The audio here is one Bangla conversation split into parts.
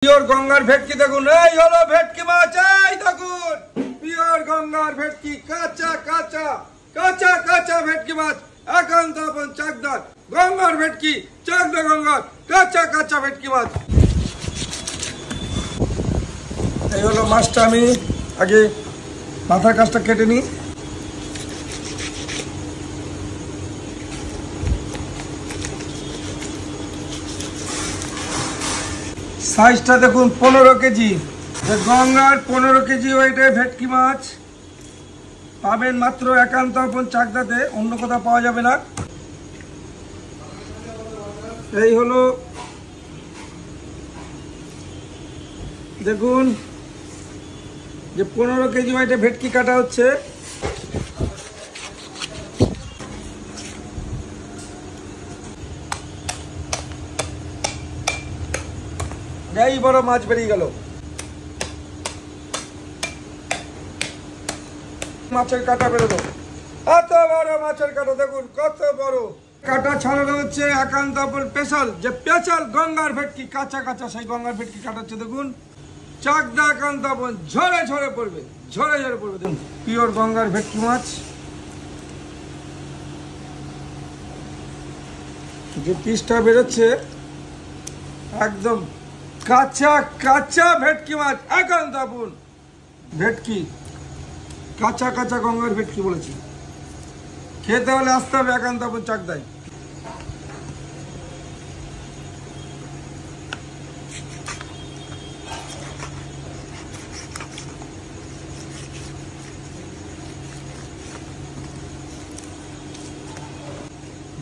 পিওর গঙ্গার ভেটকি দেখুন, এই হলো ভেটকি মাছ, এই দেখুন পিওর গঙ্গার ভেটকি, কাঁচা কাঁচা কাঁচা কাঁচা ভেটকি মাছ, একান্ত আপন চাকদার গঙ্গার ভেটকি, চাকদা গঙ্গার কাঁচা কাঁচা ভেটকি মাছ। এই হলো মাছটা, আমি আগে মাথার কাছটা কেটে নিই। সাইজটা দেখুন 15 কেজি, গঙ্গার 15 কেজি ওয়েটের ভেটকি মাছ পাবেন মাত্র একান্ত আপন চাকদাতে, অন্য কোথাও পাওয়া যাবে না। এই হলো দেখুন যে 15 কেজি ওয়েটে ভেটকি কাটা হচ্ছে। এই বড় মাছ বেরিয়ে গেল, মাছের কাটা বেরোলো, এত বড় মাছের কাটা দেখুন কত বড় কাটা ছাড়ানো হচ্ছে। একান্ত আপন স্পেশাল যে স্পেশাল গঙ্গার ভেটকি, কাঁচা কাঁচা সেই গঙ্গার ভেটকি কাটাচ্ছে দেখুন, চাকদা একান্ত আপন ঝরে ঝরে পড়বে, ঝরে ঝরে পড়বে। দেখুন পিওর গঙ্গার ভেটকি মাছ, যে পিসটা বেরোচ্ছে একদম কাঁচা কাঁচা ভেটকি মাছ, একান্ত আপন ভেটকি, কাঁচা কাঁচা গঙ্গার ভেটকি বলেছি। খেতে হলে আসতে হবে একান্ত আপন চাকদায়।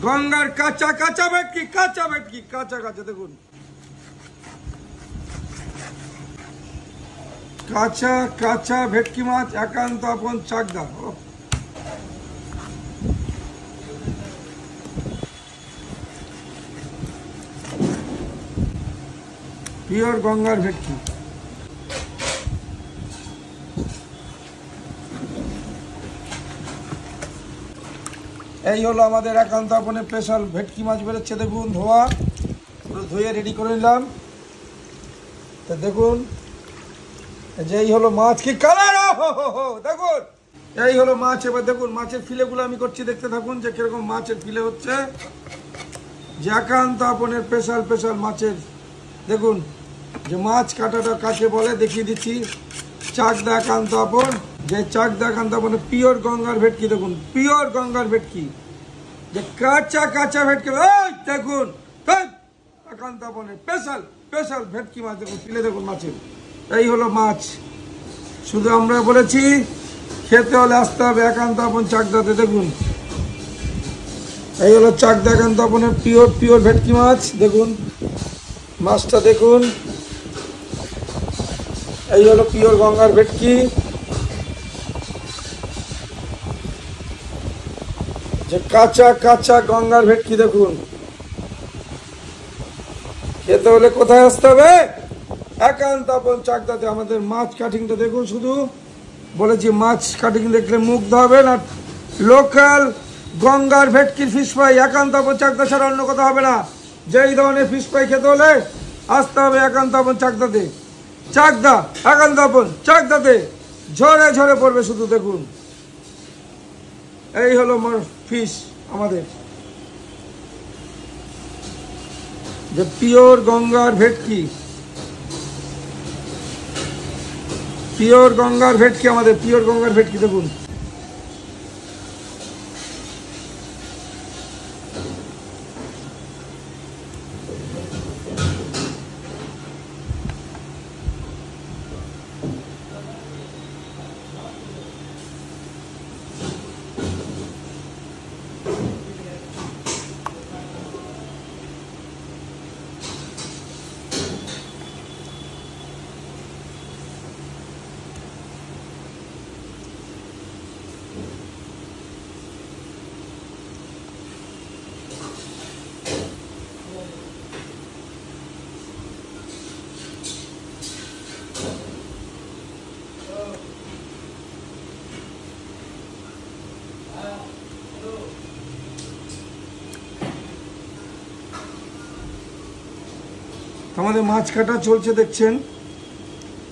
গঙ্গার কাঁচা কাঁচা ভেটকি, কাঁচা ভেটকি, কাঁচা কাঁচা দেখুন, কাঁচা কাঁচা ভেটকি মাছ, একান্ত আপন চাকদা। পিওর গঙ্গার ভেটকি। এই হলো আমাদের একান্ত আপনের স্পেশাল ভেটকি মাছ বেরোচ্ছে দেখুন, ধোয়া পুরো ধুয়ে রেডি করে নিলাম। তো দেখুন যে এই হলো মাছ, কি কালার, দেখুন এই হলো মাছ। এবার দেখুন মাছের ফিলেগুলো আমি করছি, দেখতে থাকুন যে কিরকম মাছের ফিলে হচ্ছে, যে একান্ত আপনের স্পেশাল স্পেশাল মাছের। দেখুন যে মাছ কাটাটা কাকে বলে দেখিয়ে দিচ্ছি, চাকদা একান্ত আপন, যে চাকদা একান্ত আপনের পিওর গঙ্গার ভেটকি। দেখুন পিওর গঙ্গার ভেটকি, যে কাঁচা কাঁচা ভেটকি, দেখুন একান্ত আপনের স্পেশাল স্পেশাল ভেটকি মাছ। দেখুন ফিলে দেখুন মাছের, এই হলো মাছ। শুধু আমরা বলেছি খেতে হলে আসতে হবে একান্ত আপন চাকদাতে। দেখুন এই হলো চাকদা একান্ত আপনের পিওর পিওর ভেটকি মাছ। দেখুন মাছটা দেখুন, এই হলো পিওর গঙ্গার ভেটকি, যে কাঁচা কাঁচা গঙ্গার ভেটকি। দেখুন খেতে হলে কোথায় আসতে হবে, একান্ত আপন চাকদাতে। আমাদের মাছ কাটিংটা দেখুন, শুধু বলেছি মাছ কাটিং দেখলে মুগ্ধ হবে না। লোকাল গঙ্গার ভেটকির ফিশ ফ্রাই একান্ত আপন চাকদা ছাড়া অন্য কথা হবে না। যেই ধরনের ফিশ ফ্রাই খেতে হলে আসতে হবে একান্ত আপন চাকদাতে, চাকদা একান্ত আপন চাকদাতে, ঝরে ঝরে পড়বে শুধু। দেখুন এই হলো ফিশ আমাদের, যে পিওর গঙ্গার ভেটকি, পিওর গঙ্গার ভেটকি আমাদের, পিওর গঙ্গার ভেটকি। দেখুন আমাদের মাছ কাটা চলছে দেখছেন।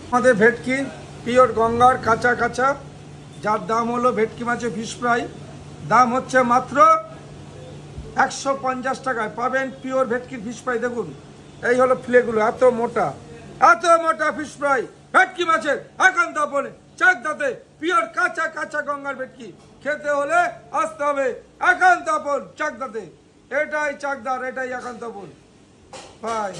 আমাদের ভেটকি পিওর গঙ্গার কাঁচা কাঁচা, যার দাম হলো ভেটকি মাছের ফিশ ফ্রাই, দাম হচ্ছে মাত্র 150 টাকায় পাবেন পিওর ভেটকির ফিশ ফ্রাই। দেখুন এই হলো ফিলেগুলো, এত মোটা ফিশ ফ্রাই ভেটকি মাছের একান্ত আপনে চাকদাতে পিওর কাঁচা কাঁচা গঙ্গার ভেটকি খেতে হলে আসতে হবে একান্ত আপন চাকদাতে। এটাই চাকদার, এটাই একান্ত আপন ভাই।